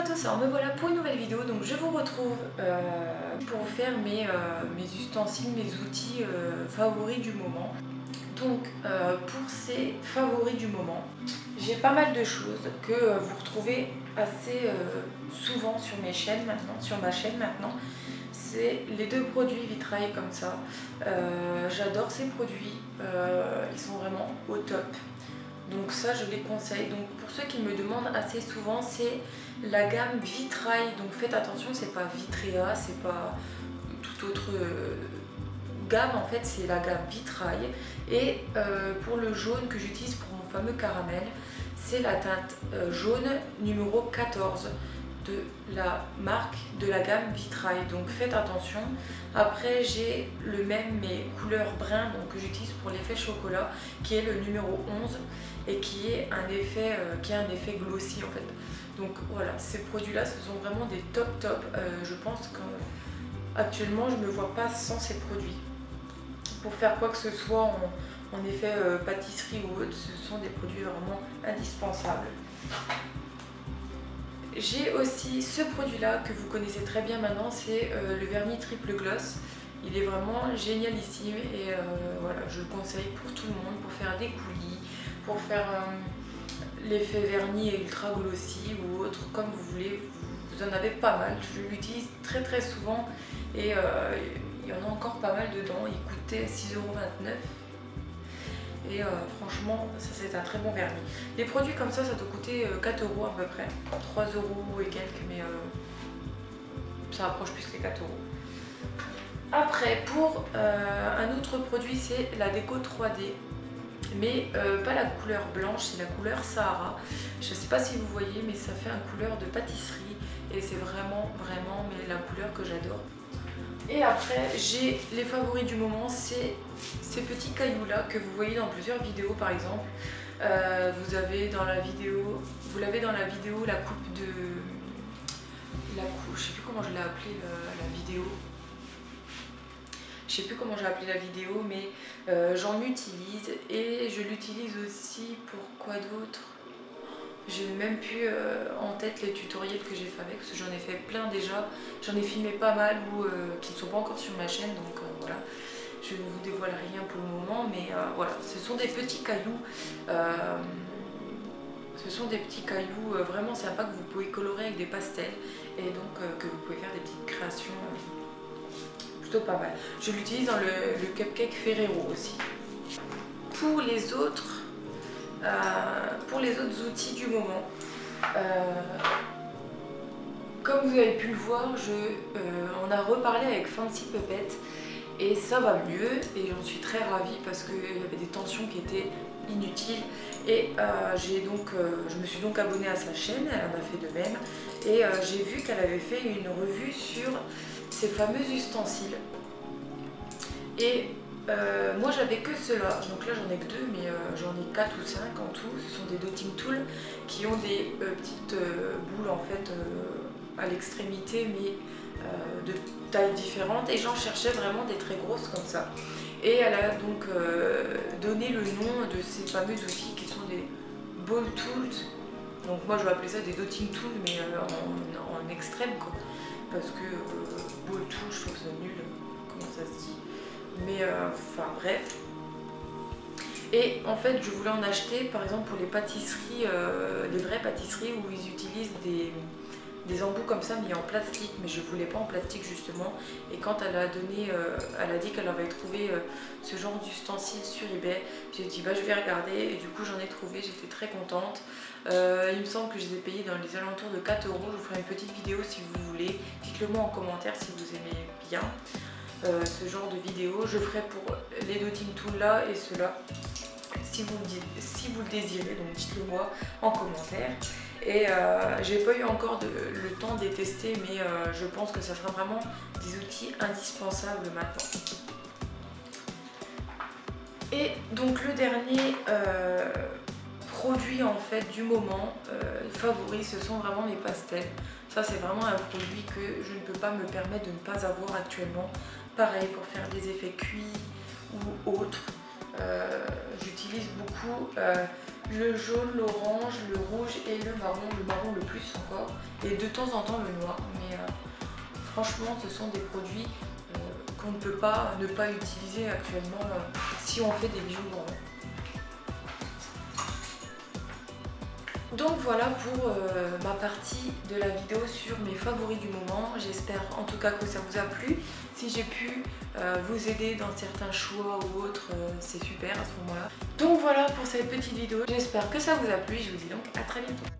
tous, alors me voilà pour une nouvelle vidéo. Donc je vous retrouve pour vous faire mes ustensiles, mes outils favoris du moment. Donc pour ces favoris du moment, j'ai pas mal de choses que vous retrouvez assez souvent sur mes chaînes maintenant, sur ma chaîne maintenant. C'est les deux produits vitrail comme ça. J'adore ces produits, ils sont vraiment au top. Donc ça je les conseille. Donc pour ceux qui me demandent assez souvent, c'est la gamme vitrail. Donc faites attention, c'est pas Vitrea, c'est pas toute autre gamme, en fait c'est la gamme vitrail. Et pour le jaune que j'utilise pour mon fameux caramel, c'est la teinte jaune numéro 14 de la marque de la gamme vitrail. Donc faites attention. Après j'ai le même mais couleur brun, donc que j'utilise pour l'effet chocolat, qui est le numéro 11 et qui est un effet glossy en fait. Donc voilà, ces produits là ce sont vraiment des top. Je pense qu'actuellement je ne me vois pas sans ces produits pour faire quoi que ce soit en effet pâtisserie ou autre. Ce sont des produits vraiment indispensables. J'ai aussi ce produit là que vous connaissez très bien maintenant, c'est le vernis triple gloss. Il est vraiment génialissime et voilà, je le conseille pour tout le monde, pour faire des coulis, pour faire l'effet vernis ultra glossy ou autre, comme vous voulez. Vous en avez pas mal, je l'utilise très souvent et il y en a encore pas mal dedans. Il coûtait 6,29 € et franchement ça c'est un très bon vernis. Les produits comme ça doit coûter 4 € à peu près, 3 € et quelques, mais ça approche plus les 4 €. Après pour un autre produit, c'est la déco 3D, mais pas la couleur blanche, c'est la couleur Sahara. Je sais pas si vous voyez, mais ça fait une couleur de pâtisserie et c'est vraiment mais la couleur que j'adore. Et après j'ai les favoris du moment, c'est ces petits cailloux là que vous voyez dans plusieurs vidéos. Par exemple vous l'avez dans la vidéo la coupe de je sais plus comment je l'ai appelé la vidéo. Je sais plus comment j'ai appelé la vidéo, mais j'en utilise et je l'utilise aussi pour quoi d'autre. J'ai même plus en tête les tutoriels que j'ai fait avec, parce que j'en ai fait plein déjà. J'en ai filmé pas mal ou qui ne sont pas encore sur ma chaîne, donc voilà. Je ne vous dévoile rien pour le moment, mais voilà, ce sont des petits cailloux. Vraiment sympas que vous pouvez colorer avec des pastels et donc que vous pouvez faire des petites créations plutôt pas mal. Je l'utilise dans le cupcake Ferrero aussi. Pour les autres outils du moment, comme vous avez pu le voir, on a reparlé avec Fancy Puppet et ça va mieux et j'en suis très ravie parce qu'il y avait des tensions qui étaient inutiles et je me suis donc abonnée à sa chaîne, elle en a fait de même et j'ai vu qu'elle avait fait une revue sur ces fameux ustensiles et moi j'avais que ceux-là, donc là j'en ai que deux, mais j'en ai 4 ou 5 en tout. Ce sont des dotting tools qui ont des petites boules en fait à l'extrémité, mais de tailles différentes, et j'en cherchais vraiment des très grosses comme ça. Et elle a donc donné le nom de ces fameux outils qui sont des ball tools. Donc moi je vais appeler ça des dotting tools, mais en extrême quoi, parce que ball tool je trouve ça nul, comment ça se dit, mais enfin bref. Et en fait je voulais en acheter par exemple pour les pâtisseries, les vraies pâtisseries où ils utilisent des embouts comme ça mais en plastique, mais je voulais pas en plastique justement. Et quand elle a dit qu'elle avait trouvé ce genre d'ustensiles sur eBay, j'ai dit bah je vais regarder et du coup j'en ai trouvé, j'étais très contente. Il me semble que je les ai payés dans les alentours de 4 €. Je vous ferai une petite vidéo si vous voulez, dites-le moi en commentaire si vous aimez bien ce genre de vidéo. Je ferai pour les dotting tools là et ceux-là si vous le désirez, donc dites-le moi en commentaire. Et j'ai pas eu encore le temps de les tester, mais je pense que ça sera vraiment des outils indispensables maintenant. Et donc le dernier produit en fait du moment favori, ce sont vraiment les pastels. Ça c'est vraiment un produit que je ne peux pas me permettre de ne pas avoir actuellement. Pareil pour faire des effets cuits ou autres. j'utilise beaucoup le jaune, l'orange, le rouge et le marron le plus encore, et de temps en temps le noir, mais franchement ce sont des produits qu'on ne peut pas ne pas utiliser actuellement si on fait des bijoux gourmands. Donc voilà pour ma partie de la vidéo sur mes favoris du moment. J'espère en tout cas que ça vous a plu. Si j'ai pu vous aider dans certains choix ou autres, c'est super à ce moment-là. Donc voilà pour cette petite vidéo. J'espère que ça vous a plu. Je vous dis donc à très bientôt.